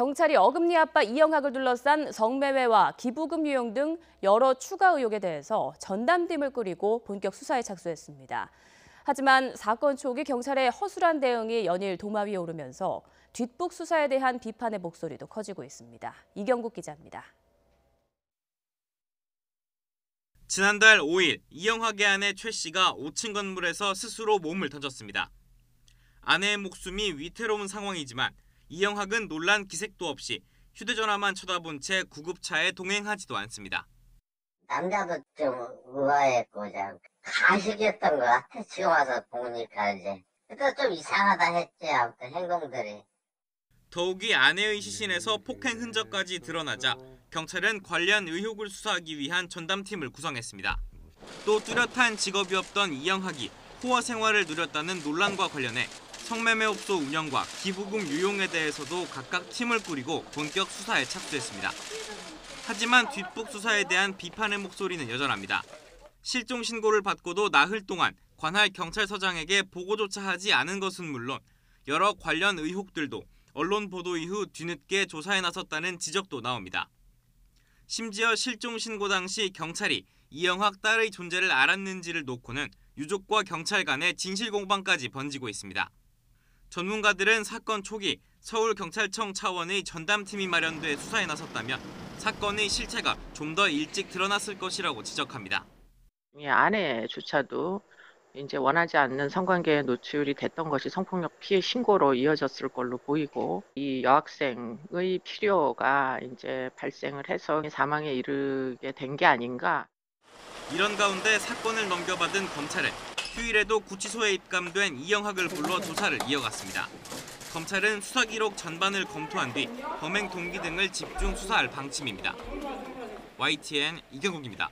경찰이 어금니 아빠 이영학을 둘러싼 성매매와 기부금 유용 등 여러 추가 의혹에 대해서 전담팀을 꾸리고 본격 수사에 착수했습니다. 하지만 사건 초기 경찰의 허술한 대응이 연일 도마 위에 오르면서 뒷북 수사에 대한 비판의 목소리도 커지고 있습니다. 이경국 기자입니다. 지난달 5일 이영학의 아내 최 씨가 5층 건물에서 스스로 몸을 던졌습니다. 아내의 목숨이 위태로운 상황이지만 이영학은 놀란 기색도 없이 휴대전화만 쳐다본 채 구급차에 동행하지도 않습니다. 남자도 좀 의아했고 그냥 가식이었던 것 같아. 지금 와서 보니까 이제 그때 좀 이상하다 했지. 아무튼 행동들이. 더욱이 아내의 시신에서 폭행 흔적까지 드러나자 경찰은 관련 의혹을 수사하기 위한 전담팀을 구성했습니다. 또 뚜렷한 직업이 없던 이영학이 호화 생활을 누렸다는 논란과 관련해 성매매업소 운영과 기부금 유용에 대해서도 각각 팀을 꾸리고 본격 수사에 착수했습니다. 하지만 뒷북 수사에 대한 비판의 목소리는 여전합니다. 실종 신고를 받고도 나흘 동안 관할 경찰서장에게 보고조차 하지 않은 것은 물론 여러 관련 의혹들도 언론 보도 이후 뒤늦게 조사에 나섰다는 지적도 나옵니다. 심지어 실종 신고 당시 경찰이 이영학 딸의 존재를 알았는지를 놓고는 유족과 경찰 간의 진실 공방까지 번지고 있습니다. 전문가들은 사건 초기 서울경찰청 차원의 전담팀이 마련돼 수사에 나섰다면 사건의 실체가 좀 더 일찍 드러났을 것이라고 지적합니다. 이 아내조차도 이제 원하지 않는 성관계에 노출이 됐던 것이 성폭력 피해 신고로 이어졌을 걸로 보이고 이 여학생의 필요가 이제 발생을 해서 사망에 이르게 된 게 아닌가. 이런 가운데 사건을 넘겨받은 검찰은 휴일에도 구치소에 입감된 이영학을 불러 조사를 이어갔습니다. 검찰은 수사 기록 전반을 검토한 뒤 범행 동기 등을 집중 수사할 방침입니다. YTN 이경국입니다.